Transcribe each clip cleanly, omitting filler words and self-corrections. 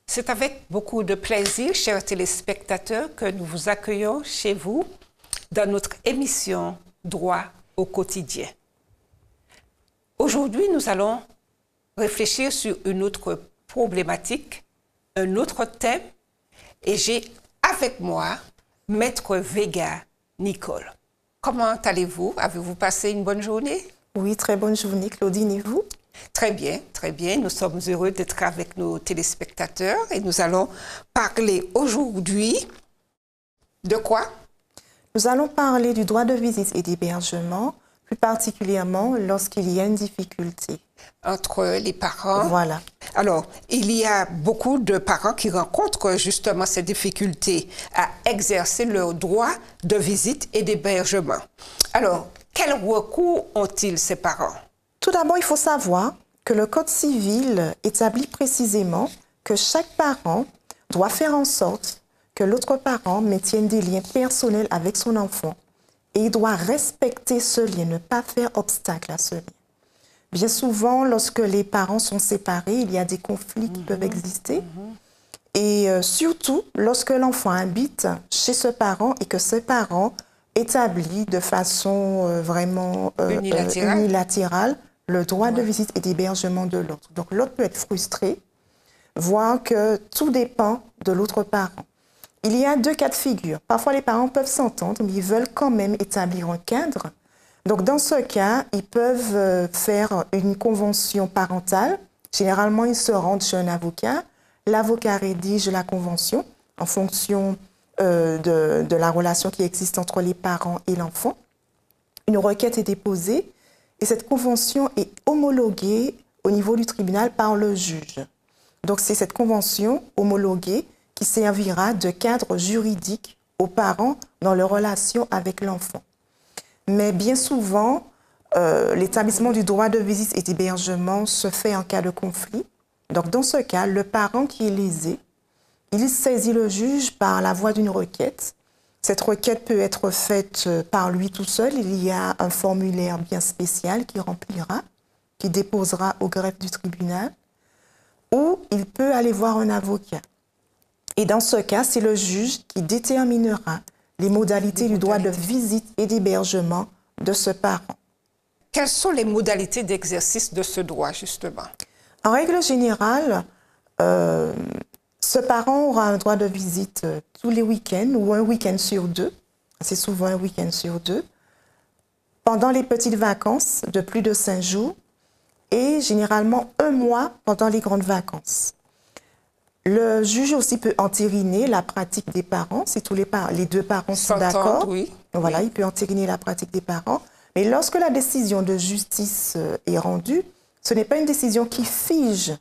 C'est avec beaucoup de plaisir, chers téléspectateurs, que nous vous accueillons chez vous dans notre émission Droit au quotidien. Aujourd'hui, nous allons réfléchir sur une autre problématique, un autre thème, et j'ai avec moi Maître Vega Nicole. Comment allez-vous? Avez-vous passé une bonne journée? Oui, très bonne journée, Claudine, et vous? Très bien, très bien. Nous sommes heureux d'être avec nos téléspectateurs et nous allons parler aujourd'hui de quoi? Nous allons parler du droit de visite et d'hébergement, plus particulièrement lorsqu'il y a une difficulté. Entre les parents. Voilà. Alors, il y a beaucoup de parents qui rencontrent justement ces difficultés à exercer leur droit de visite et d'hébergement. Alors, quel recours ont-ils ces parents? Tout d'abord, il faut savoir que le Code civil établit précisément que chaque parent doit faire en sorte que l'autre parent maintienne des liens personnels avec son enfant et il doit respecter ce lien, ne pas faire obstacle à ce lien. Bien souvent, lorsque les parents sont séparés, il y a des conflits qui peuvent exister. Et surtout, lorsque l'enfant habite chez ce parent et que ce parent établit de façon vraiment unilatérale le droit de visite et d'hébergement de l'autre. Donc l'autre peut être frustré, voire que tout dépend de l'autre parent. Il y a deux cas de figure. Parfois, les parents peuvent s'entendre, mais ils veulent quand même établir un cadre. Donc, dans ce cas, ils peuvent faire une convention parentale. Généralement, ils se rendent chez un avocat. L'avocat rédige la convention en fonction de la relation qui existe entre les parents et l'enfant. Une requête est déposée et cette convention est homologuée au niveau du tribunal par le juge. Donc, c'est cette convention homologuée qui servira de cadre juridique aux parents dans leur relation avec l'enfant. Mais bien souvent, l'établissement du droit de visite et d'hébergement se fait en cas de conflit. Donc, dans ce cas, le parent qui est lésé, il saisit le juge par la voie d'une requête. Cette requête peut être faite par lui tout seul. Il y a un formulaire bien spécial qu'il remplira, qu'il déposera au greffe du tribunal, ou il peut aller voir un avocat. Et dans ce cas, c'est le juge qui déterminera les modalités du droit de visite et d'hébergement de ce parent. Quelles sont les modalités d'exercice de ce droit, justement? En règle générale, ce parent aura un droit de visite tous les week-ends ou un week-end sur deux. C'est souvent un week-end sur deux. Pendant les petites vacances de plus de 5 jours et généralement 1 mois pendant les grandes vacances. Le juge aussi peut entériner la pratique des parents, si les deux parents sont d'accord. Oui. Voilà, il peut entériner la pratique des parents. Mais lorsque la décision de justice est rendue, ce n'est pas une décision qui fige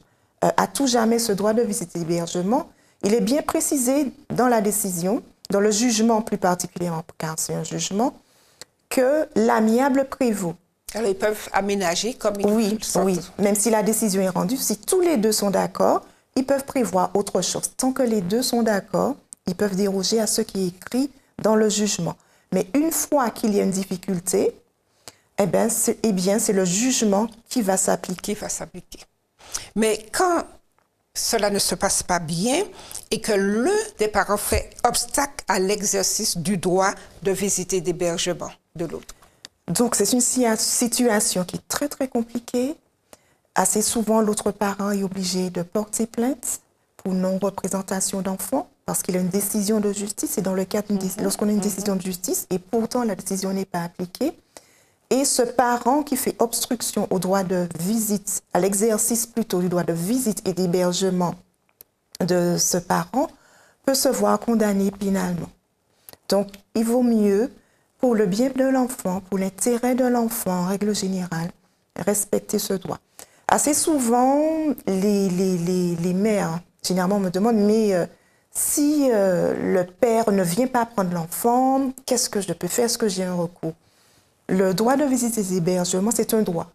à tout jamais ce droit de visite et d'hébergement. Il est bien précisé dans la décision, dans le jugement plus particulièrement, car c'est un jugement, que l'amiable prévaut. Alors, ils peuvent aménager comme ils Oui, même si la décision est rendue, si tous les deux sont d'accord, ils peuvent prévoir autre chose. Tant que les deux sont d'accord, ils peuvent déroger à ce qui est écrit dans le jugement. Mais une fois qu'il y a une difficulté, c'est le jugement qui va s'appliquer. Mais quand cela ne se passe pas bien et que l'un des parents fait obstacle à l'exercice du droit de visite et d'hébergement de l'autre. Donc, c'est une situation qui est très, très compliquée. Assez souvent, l'autre parent est obligé de porter plainte pour non-représentation d'enfant parce qu'il a une décision de justice. Et dans le cas lorsqu'on a une décision de justice et pourtant la décision n'est pas appliquée, et ce parent qui fait obstruction au droit de visite, à l'exercice plutôt du droit de visite et d'hébergement de ce parent, peut se voir condamné pénalement. Donc, il vaut mieux, pour le bien de l'enfant, pour l'intérêt de l'enfant en règle générale, respecter ce droit. Assez souvent, les mères, généralement, me demandent, mais si le père ne vient pas prendre l'enfant, qu'est-ce que je peux faire? Est-ce que j'ai un recours? Le droit de visite et d'hébergement, c'est un droit.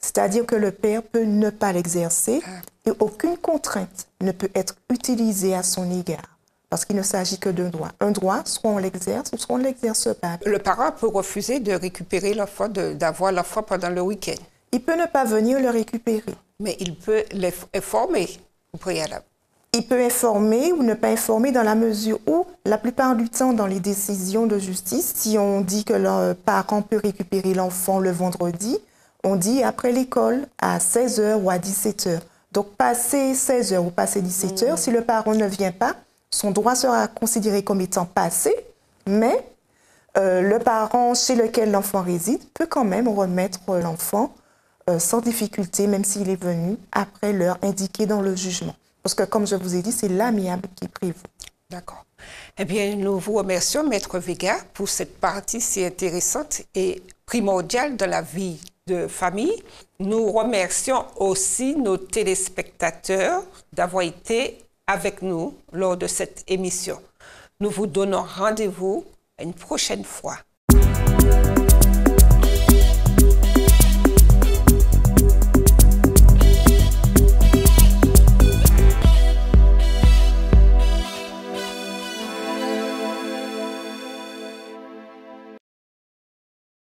C'est-à-dire que le père peut ne pas l'exercer et aucune contrainte ne peut être utilisée à son égard parce qu'il ne s'agit que d'un droit. Un droit, soit on l'exerce ou soit on ne l'exerce pas. Le parent peut refuser de récupérer l'enfant, d'avoir l'enfant pendant le week-end. Il peut ne pas venir le récupérer. Mais il peut l'informer au préalable. il peut informer ou ne pas informer dans la mesure où, la plupart du temps, dans les décisions de justice, si on dit que le parent peut récupérer l'enfant le vendredi, on dit après l'école à 16h ou à 17h. Donc, passé 16h ou passé 17h, si le parent ne vient pas, son droit sera considéré comme étant passé, mais le parent chez lequel l'enfant réside peut quand même remettre l'enfant sans difficulté, même s'il est venu après l'heure indiquée dans le jugement. Parce que, comme je vous ai dit, c'est l'amiable qui prévaut. D'accord. Eh bien, nous vous remercions, Maître Vega, pour cette partie si intéressante et primordiale de la vie de famille. Nous remercions aussi nos téléspectateurs d'avoir été avec nous lors de cette émission. Nous vous donnons rendez-vous une prochaine fois.